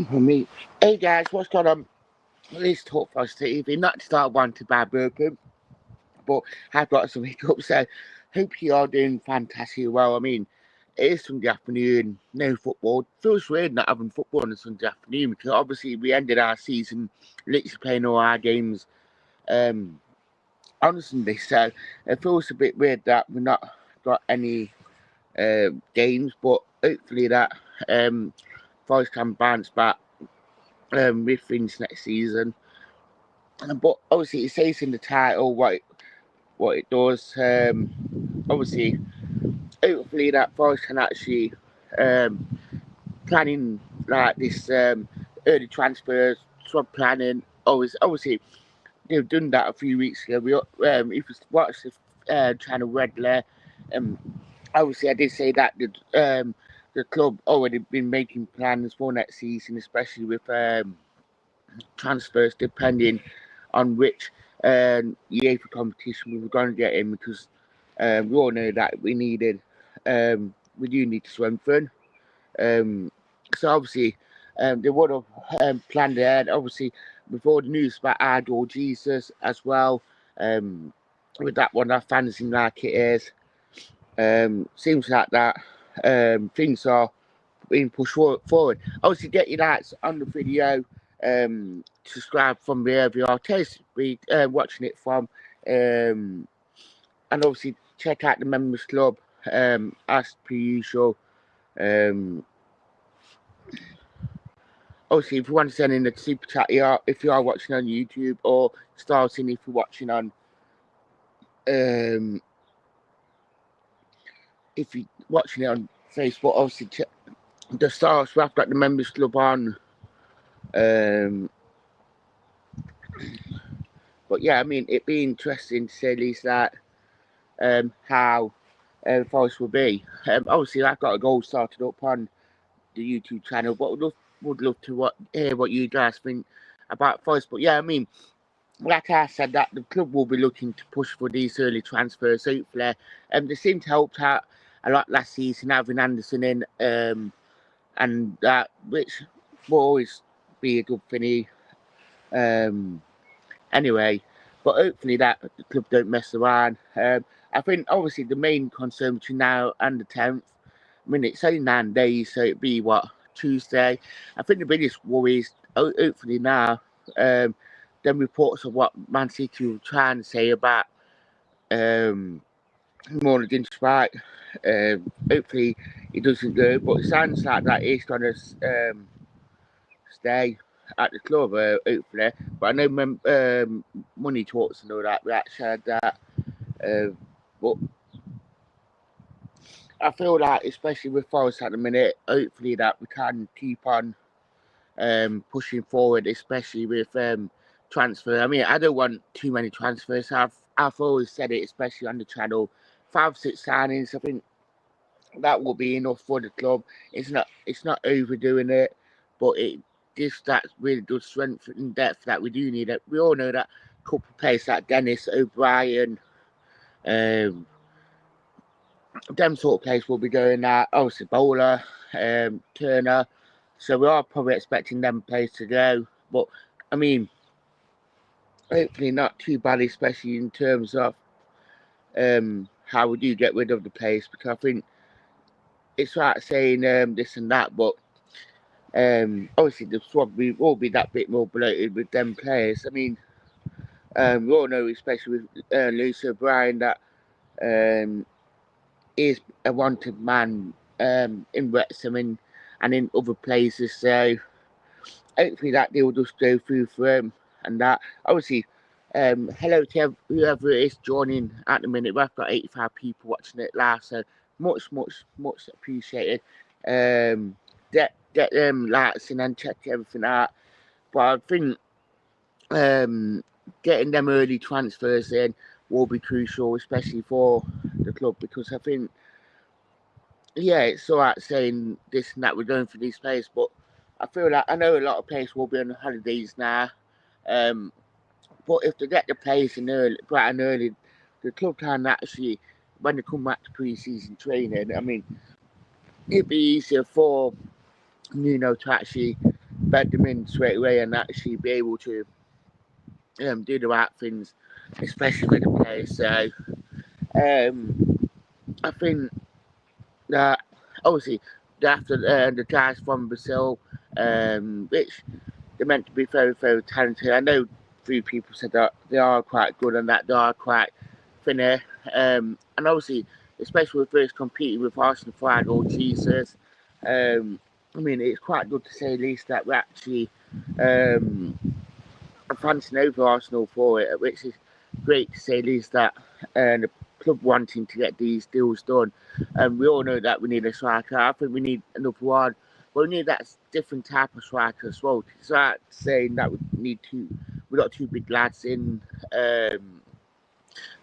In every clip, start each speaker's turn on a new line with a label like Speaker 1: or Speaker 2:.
Speaker 1: For me, hey guys, what's going on? Let's talk for us TV. Not to start one to bad burping, but I've got some hiccups. So, hope you are doing fantastic well. I mean, it is Sunday afternoon, no football. Feels weird not having football on a Sunday afternoon because obviously we ended our season literally playing all our games um, on Sunday. So, it feels a bit weird that we've not got any games, but hopefully that Forest can bounce back with things next season. But obviously, it says in the title what it does. Obviously, hopefully that Forest can actually um, planning like this early transfers, squad planning. Obviously, they've done that a few weeks ago. If you watch the channel regular, um, obviously I did say that the club already been making plans for next season, especially with transfers, depending on which UEFA competition we were going to get in, because we all know that we do need to strengthen. Um, so obviously, they would have planned ahead. Obviously, with all the news about Idol Jesus as well, um, with that one, our fans seem like it is. Seems like that things are being pushed forward. Obviously, get your likes on the video. Subscribe from wherever you are. Be watching it from, and obviously check out the members club as per usual. Um, Obviously, if you want to send in a super chat, if you are watching on YouTube, or starting if you're watching on um, if you're watching it on Facebook, obviously check the stars. We've got the members club on. Um, but yeah, I mean, it'd be interesting to say at least that how Forest will be. Obviously, I've got a goal started up on the YouTube channel, but would love to hear what you guys think about Forest. But yeah, I mean, like I said, that the club will be looking to push for these early transfers. Hopefully, they seem to help out a lot last season having Anderson in, and that which will always be a good thing. Um, anyway, but hopefully that the club don't mess around. I think obviously the main concern between now and the 10th. I mean, it's only 9 days, so it'd be what, Tuesday. I think the biggest worry is hopefully now. Then reports of what Man City will try and say about more against right. Hopefully it doesn't go, but it sounds like that he's going to stay at the club, hopefully. But I know money talks and all that. We actually had that. But I feel like, especially with Forest at the minute, hopefully that we can keep on pushing forward, especially with transfer. I mean, I don't want too many transfers. I've always said it, especially on the channel. 5, 6 signings, I think that will be enough for the club. It's not overdoing it, but it gives that really good strength and depth that we do need. It. We all know that couple of players like Dennis O'Brien, um, them sort of players will be going out. Obviously, Bowler, Turner. So we are probably expecting them players to go. But I mean, hopefully not too bad, especially in terms of how we do get rid of the players, because I think it's right saying this and that, but obviously the squad will be that bit more bloated with them players. I mean, we all know, especially with Lewis O'Brien, that is a wanted man in Wrexham and in other places. So hopefully that deal will just go through for him. And that, obviously, hello to whoever is joining at the minute. We've got 85 people watching it live, so much appreciated. Get them likes and then check everything out. But I think getting them early transfers in will be crucial, especially for the club, because I think, yeah, it's all right saying this and that we're going for these players, but I feel like I know a lot of players will be on holidays now. Um, but if they get the players in early, bright and early, the club can actually, when they come back to pre-season training, I mean, it'd be easier for Nuno to actually bed them in straight away and actually be able to do the right things, especially with the players. So I think that obviously after the guys from Brazil, which they're meant to be very, very talented. I know few people said that they are quite good and that they are quite finny. And obviously, especially with first competing with Arsenal for all Jesus, I mean, it's quite good to say at least that we're actually advancing over Arsenal for it, which is great to say at least that the club wanting to get these deals done. And we all know that we need a striker. I think we need another one. But we need that different type of striker as well. It's like saying that we got two big lads in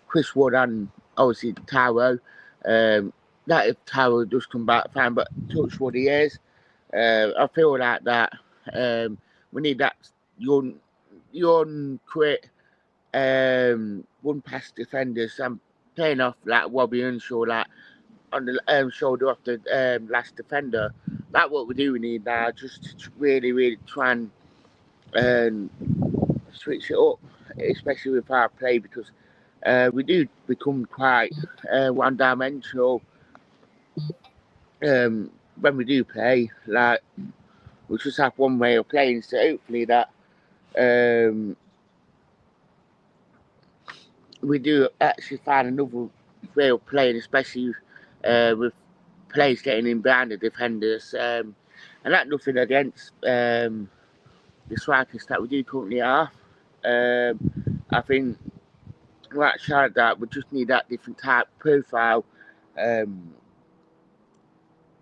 Speaker 1: Chris Wood and obviously Taro. That if Taro does come back, fine, but touch what he is. I feel like that we need that young, quick, one pass defenders. I'm playing off like Wobby Unshaw, like on the shoulder of the last defender. That's what we do need now, just to really, really try and switch it up, especially with our play, because we do become quite one-dimensional when we do play. Like we just have one way of playing, so hopefully that we do actually find another way of playing, especially with players getting in behind the defenders. And that's nothing against the strikers that we do currently have. I think right side that we just need that different type profile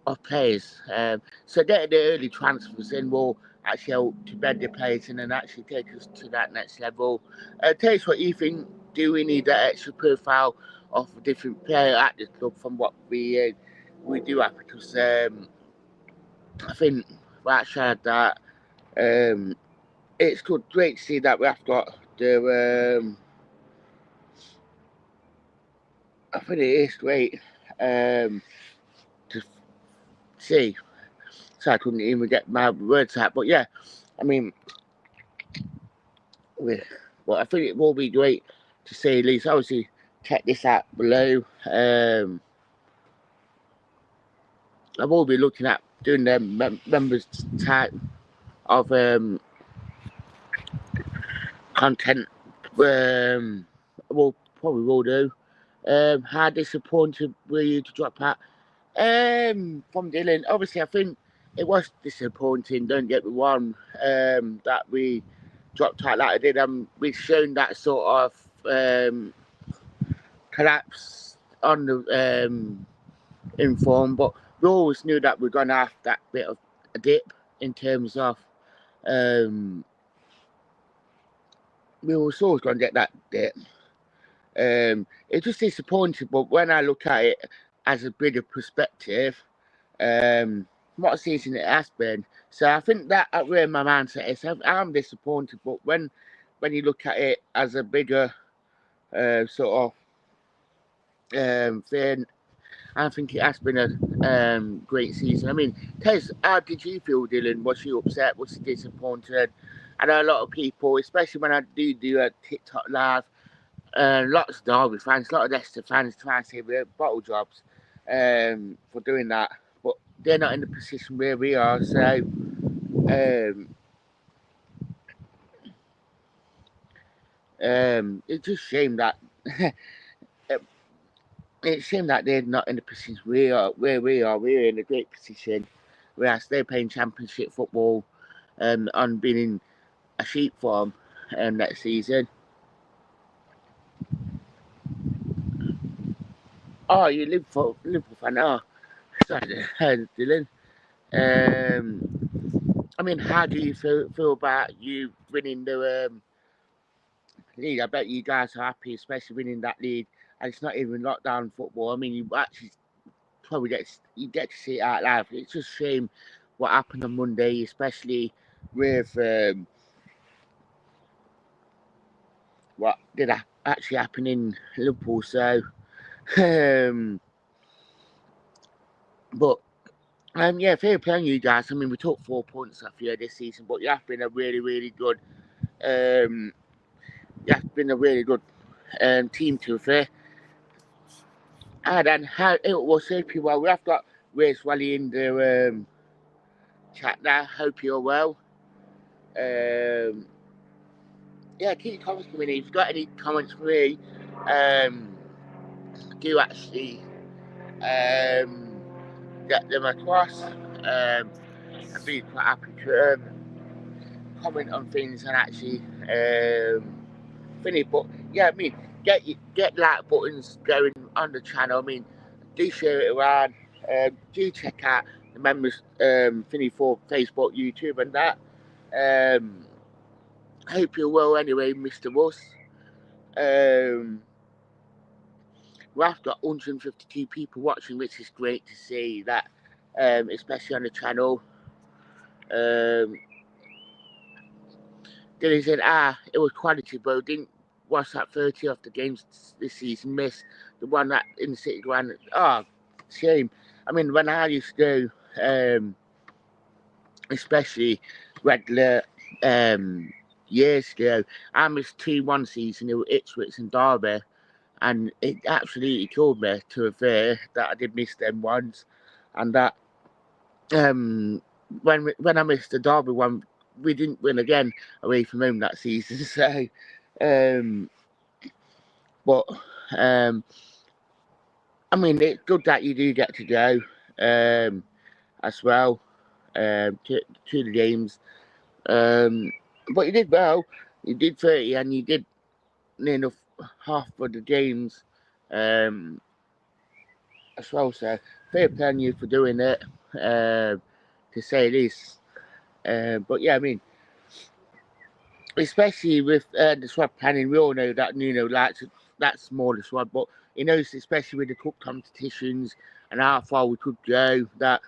Speaker 1: of players. So getting the early transfers in will actually help to bed the players and then actually take us to that next level. Tell us what you think. Do we need that extra profile of a different player at the club from what we do have? Because I think right side that it's great to see that we have got the. I think it is great to see. So I couldn't even get my words out, but yeah, I mean, well, I think it will be great to see at least. Obviously, check this out below. I will be looking at doing the members type of content. We'll probably will do. How disappointed were you to drop out? From Dylan, obviously, I think it was disappointing. Don't get me wrong. That we dropped out like I did. We've shown that sort of collapse on the inform, but we always knew that we're gonna have that bit of a dip in terms of we were always gonna get that dip. It's just disappointing, but when I look at it as a bigger perspective, what a season it has been. So I think that where my mindset is. I'm disappointed, but when you look at it as a bigger sort of thing, I think it has been a great season. I mean, Tez, how did you feel, Dylan? Was you upset? Was you disappointed? I know a lot of people, especially when I do a TikTok live, lots of Derby fans, a lot of Leicester fans trying to say we're bottle jobs for doing that, but they're not in the position where we are. So it's just a shame that it's a shame that they're not in the position we are. Where we are, we're in a great position. Whereas they're playing Championship football and being in a sheep farm next season. Oh, you Liverpool fan? Oh, sorry, Dylan. I mean, how do you feel about you winning the league? I bet you guys are happy, especially winning that league. And it's not even lockdown football. I mean, you actually probably get to see it out live. It's just a shame what happened on Monday, especially with what did actually happen in Liverpool. So, but Yeah, fair play on you guys. I mean, we took 4 points off you this season, but you have been a really, really good. You have been a really good team to be fair. And then how it was hope you well. We have got Race Wally in the chat now. Hope you're well. Yeah, keep your comments coming in. If you've got any comments for me, do actually get them across. I'd be quite happy to comment on things and actually finish. But yeah, I mean, get like buttons going on the channel. I mean, do share it around. Do check out the members thingy for Facebook, YouTube, and that. Hope you're well anyway, Mr. Russ. We've got 152 people watching, which is great to see that, especially on the channel. Then he said, it was quality, bro. Didn't watch that 30 of the games this season, miss the one that in the City Ground. Shame. I mean, when I used to do, especially regular years ago, I missed 2 1 season. It was Ipswich and Derby. And it absolutely killed me to a fair that I did miss them ones, and that when I missed the Derby one, we didn't win again away from home that season. So, but I mean, it's good that you do get to go as well to the games. But you did well. You did 30, and you did near enough half of the games. As well, so fair play on you for doing it, to say this. But yeah, I mean, especially with the squad planning, we all know that Nuno likes that smaller squad, but he knows, especially with the cup competitions and how far we could go, that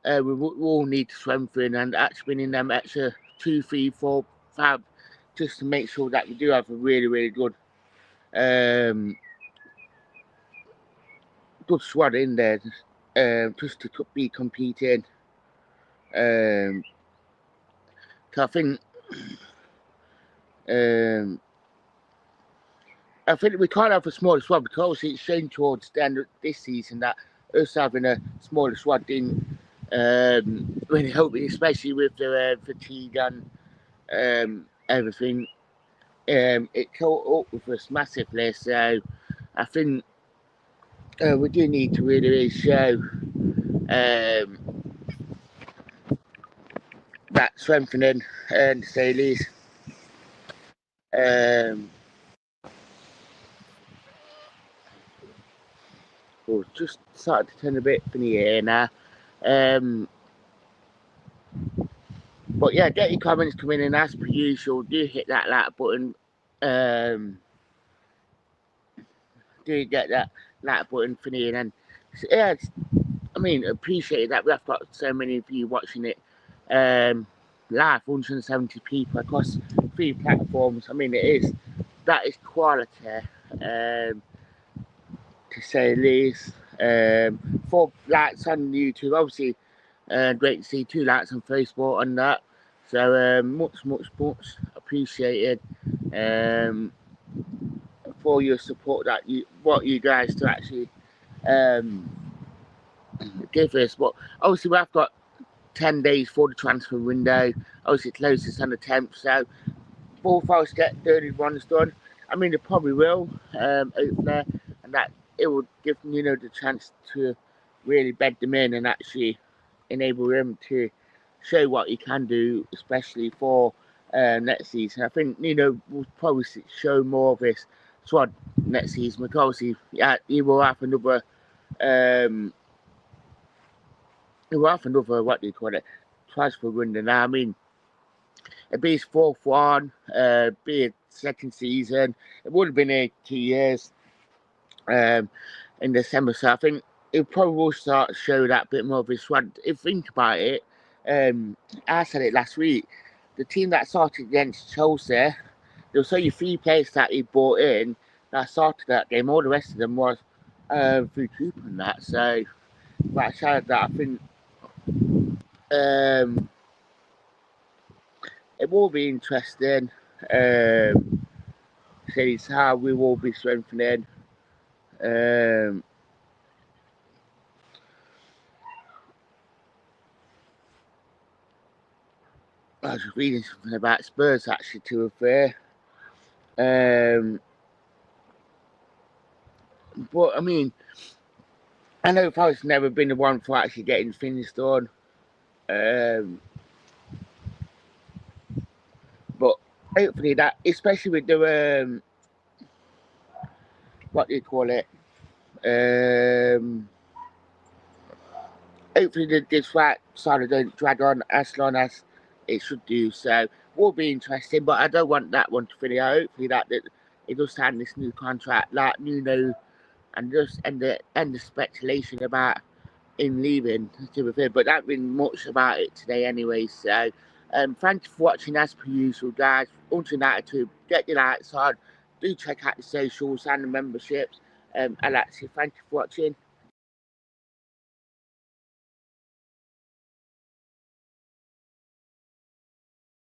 Speaker 1: we all need to strengthen and actually winning them extra 2, 3, 4, 5, just to make sure that we do have a really, really good good squad in there, just to be competing. So I think we can't have a smaller squad, because obviously it's shown towards the end of this season that us having a smaller squad didn't really help, especially with the fatigue and everything. It caught up with us massively. So I think we do need to really show that strengthening, and to say least. Well, just started to turn a bit funny here now. But yeah, get your comments coming in as per usual. Do hit that like button. Do get that like button for me, and yeah, I mean, appreciate that we have got so many of you watching it live, 170 people across 3 platforms. I mean, that is quality, to say the least. 4 likes on YouTube, obviously. Great to see 2 likes on Facebook and that. So much appreciated for your support that you guys to actually give us. But obviously we have got 10 days for the transfer window. Obviously it closes on the 10th, so both of us get 31s done. I mean, they probably will, hopefully, and that it will give Nuno the chance to really bed them in and actually enable him to show what he can do, especially for next season. I think Nuno will probably show more of his squad next season, because he will have another what do you call it, transfer window now. I mean, it'd be his 4th one, be a 2nd season. It would have been 2 years in December, so I think he'll probably start to show that bit more of his squad. If you think about it, I said it last week, the team that started against Chelsea, there was only 3 players that he brought in that started that game. All the rest of them was through Cooper and that. So, but I said that I think It will be interesting. Series how we will be strengthening. I was reading something about Spurs actually to a fair. But I mean, I know Forest's never been the one for actually getting things done. But hopefully that, especially with the what do you call it? Hopefully this fight sort of don't drag on as long as it should do. So will be interesting, but I don't want that one to finish. Hopefully that it does sign this new contract like Nuno, and just end the speculation about him leaving to be fair. But that been much about it today anyway. So thank you for watching as per usual, guys. United, get your lights on. Do check out the socials and the memberships. And that's it. Thank you for watching.